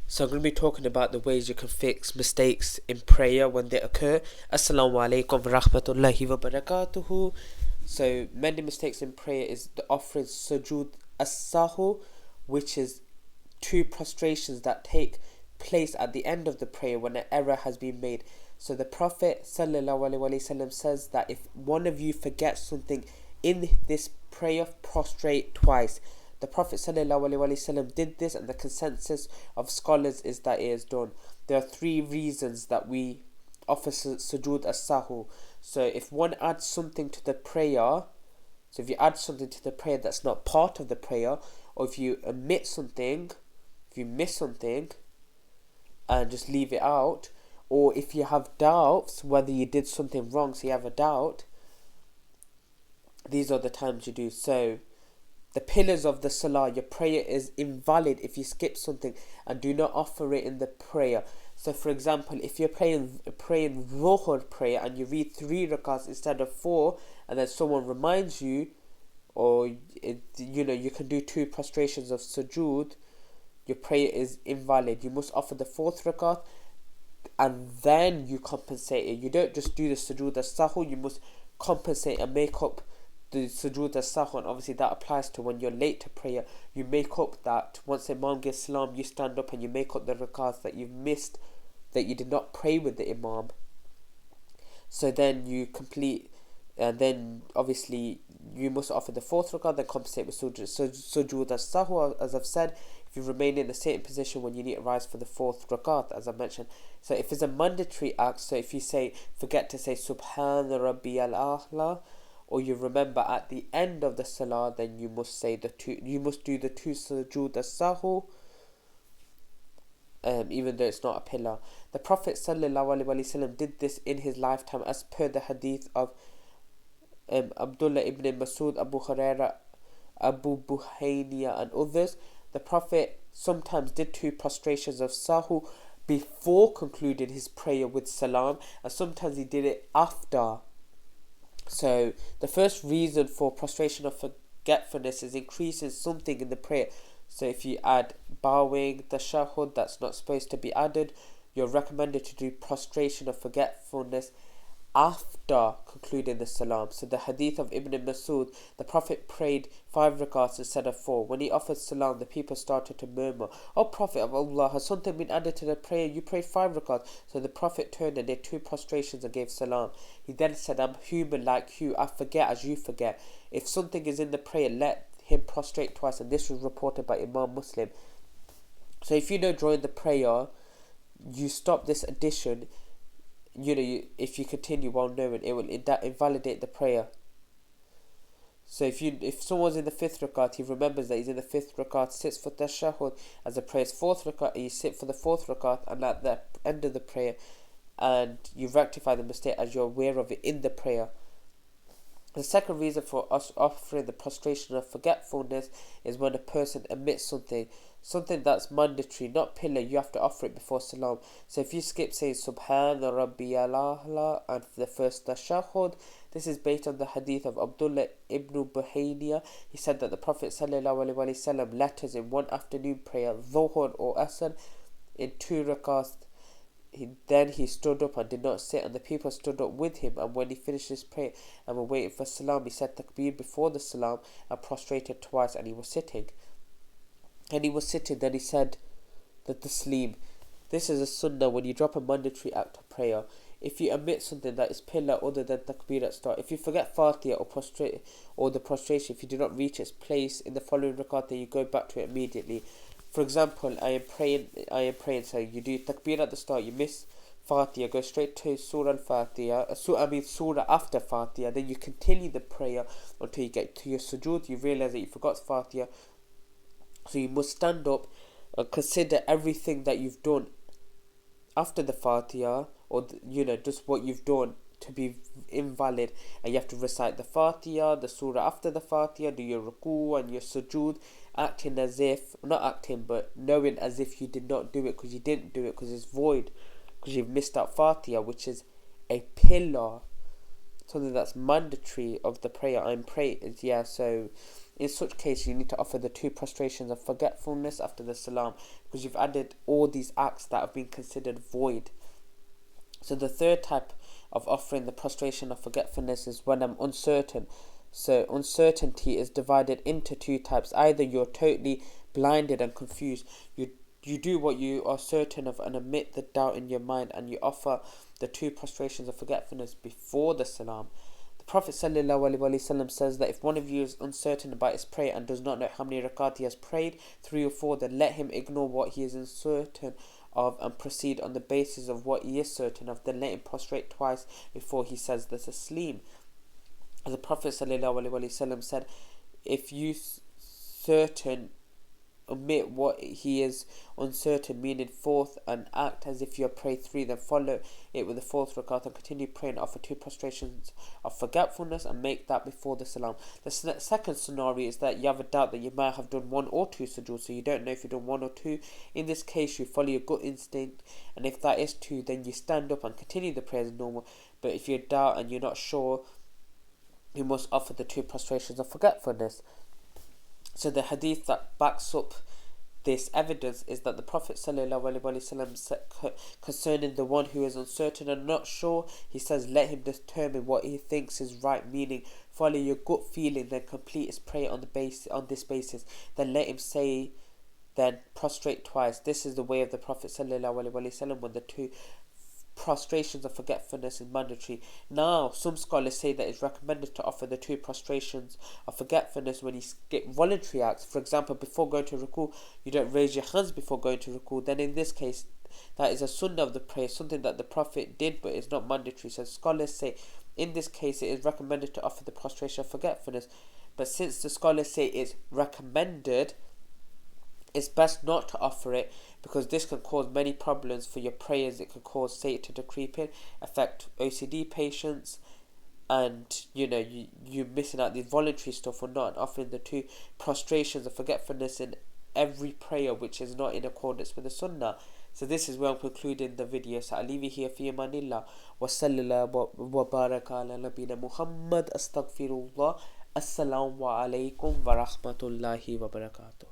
So I'm going to be talking about the ways you can fix mistakes in prayer when they occur. Assalamu alaikum wa rahmatullahi wa barakatuhu. So mending mistakes in prayer is the offering sujood as-sahu, which is two prostrations that take place at the end of the prayer when an error has been made. So the Prophet ﷺ says that if one of you forgets something in this prayer, prostrate twice. The Prophet ﷺ did this, and the consensus of scholars is that it is done. There are three reasons that we offer sujood as-sahu. So if one adds something to the prayer, so if you add something to the prayer that's not part of the prayer, or if you omit something, if you miss something and just leave it out, or if you have doubts whether you did something wrong, so you have a doubt, these are the times you do. So the pillars of the salah, your prayer is invalid if you skip something and do not offer it in the prayer. So for example, if you're praying Dhuhr prayer and you read 3 rakats instead of 4, and then someone reminds you, or you can do 2 prostrations of sujood, your prayer is invalid. You must offer the 4th rakat and then you compensate it. You don't just do the sujood as-sahu, you must compensate and make up the sujood as-sahu, and obviously that applies to when you're late to prayer. You make up that once Imam gives salam, you stand up and you make up the rakats that you've missed, that you did not pray with the Imam. So then you complete, and then obviously you must offer the 4th rakat, then compensate with sujood as-sahu, as I've said. If you remain in the same position when you need to rise for the 4th rakat, as I mentioned. So if it's a mandatory act, so if you forget to say Subhana Rabbiyal A'la, or you remember at the end of the salah, then you must do the 2 sujood as-sahu, even though it's not a pillar. The Prophet ﷺ did this in his lifetime, as per the hadith of Abdullah ibn Masud, Abu Huraira, Abu Buhayniya and others. The Prophet sometimes did 2 prostrations of sahu before concluding his prayer with salam, and sometimes he did it after. So the first reason for prostration of forgetfulness is increasing something in the prayer. So if you add bowing, tashahhud, that's not supposed to be added. You're recommended to do prostration of forgetfulness after concluding the salam. So the hadith of Ibn Masud, the Prophet prayed 5 rakats instead of 4. When he offered salam, the people started to murmur, "O Prophet of Allah, has something been added to the prayer? You prayed 5 rakats." So the Prophet turned and did 2 prostrations and gave salam. He then said, "I'm human like you, I forget as you forget. If something is in the prayer, let him prostrate twice." And this was reported by Imam Muslim. So if you know during the prayer you stop this addition, if you continue while knowing, it will invalidate the prayer. So if someone's in the 5th rakat, he remembers that he's in the 5th rakat, sits for tashahhud as the prayer's 4th rakat, you sit for the 4th rakat, and at the end of the prayer, and you rectify the mistake as you're aware of it in the prayer. The second reason for us offering the prostration of forgetfulness is when a person omits something that's mandatory, not pillar. You have to offer it before salam. So if you skip saying Subhana Rabbiyal A'la and the first tashahhud, this is based on the hadith of Abdullah ibn Buhayniya. He said that the Prophet ﷺ let us in one afternoon prayer, Dhuhr or Asr, in 2 rakats. Then he stood up and did not sit, and the people stood up with him. And when he finished his prayer and were waiting for salam, he said takbir before the salam and prostrated twice, and he was sitting. Then he said that the taslim. This is a sunnah when you drop a mandatory act of prayer. If you omit something that is pillar other than takbir at start, if you forget Fatiha or the prostration, if you do not reach its place in the following rakat, then you go back to it immediately. For example, I am praying, so you do takbir at the start, you miss Fatiha, go straight to Surah Al-Fatiha, Surah after Fatiha, then you continue the prayer until you get to your sujood. You realise that you forgot Fatiha, so you must stand up and consider everything that you've done after the Fatiha, or just what you've done to be invalid, and you have to recite the Fatiha, the Surah after the Fatiha, do your ruku and your sujood, but knowing as if you did not do it, because you didn't do it because it's void, because you've missed out Fatiha, which is a pillar, something that's mandatory of the prayer. I'm praying, so In such case, you need to offer the 2 prostrations of forgetfulness after the salam, because you've added all these acts that have been considered void. So the third type of offering the prostration of forgetfulness is when I'm uncertain. So uncertainty is divided into 2 types. Either you're totally blinded and confused, you do what you are certain of and admit the doubt in your mind, and you offer the 2 prostrations of forgetfulness before the salam. The Prophet ﷺ says that if one of you is uncertain about his prayer and does not know how many rakat he has prayed, 3 or 4, then let him ignore what he is uncertain of and proceed on the basis of what he is certain of. Then let him prostrate twice before he says the taslim. As the Prophet ﷺ said, if you certain omit what he is uncertain, meaning 4th, and act as if you have prayed 3, then follow it with the 4th rakat and continue praying, offer 2 prostrations of forgetfulness and make that before the salam. The second scenario is that you have a doubt that you might have done 1 or 2 sujood, so you don't know if you've done 1 or 2. In this case, you follow your gut instinct, and if that is 2, then you stand up and continue the prayer as normal. But if you doubt and you're not sure, you must offer the 2 prostrations of forgetfulness. So the hadith that backs up this evidence is that the Prophet ﷺ said concerning the one who is uncertain and not sure, he says, let him determine what he thinks is right, meaning follow your gut feeling, then complete his prayer on this basis. Then let him say, then prostrate twice. This is the way of the Prophet ﷺ when the 2 prostrations of forgetfulness is mandatory. Now, some scholars say that it's recommended to offer the 2 prostrations of forgetfulness when you skip voluntary acts. For example, before going to ruku, you don't raise your hands before going to ruku. Then in this case, that is a sunnah of the prayer, something that the Prophet did but is not mandatory. So scholars say in this case it is recommended to offer the prostration of forgetfulness. But since the scholars say it's recommended, it's best not to offer it, because this can cause many problems for your prayers. It can cause Satan to creep in, affect OCD patients, and you're missing out the voluntary stuff for not offering the 2 prostrations of forgetfulness in every prayer, which is not in accordance with the sunnah. So this is where I'm concluding the video. So I'll leave you here. Fi amanillah wa sallallahu wa baraka ala nabina Muhammad. Astaghfirullah. Assalamu alaikum wa rahmatullahi wa barakatuh.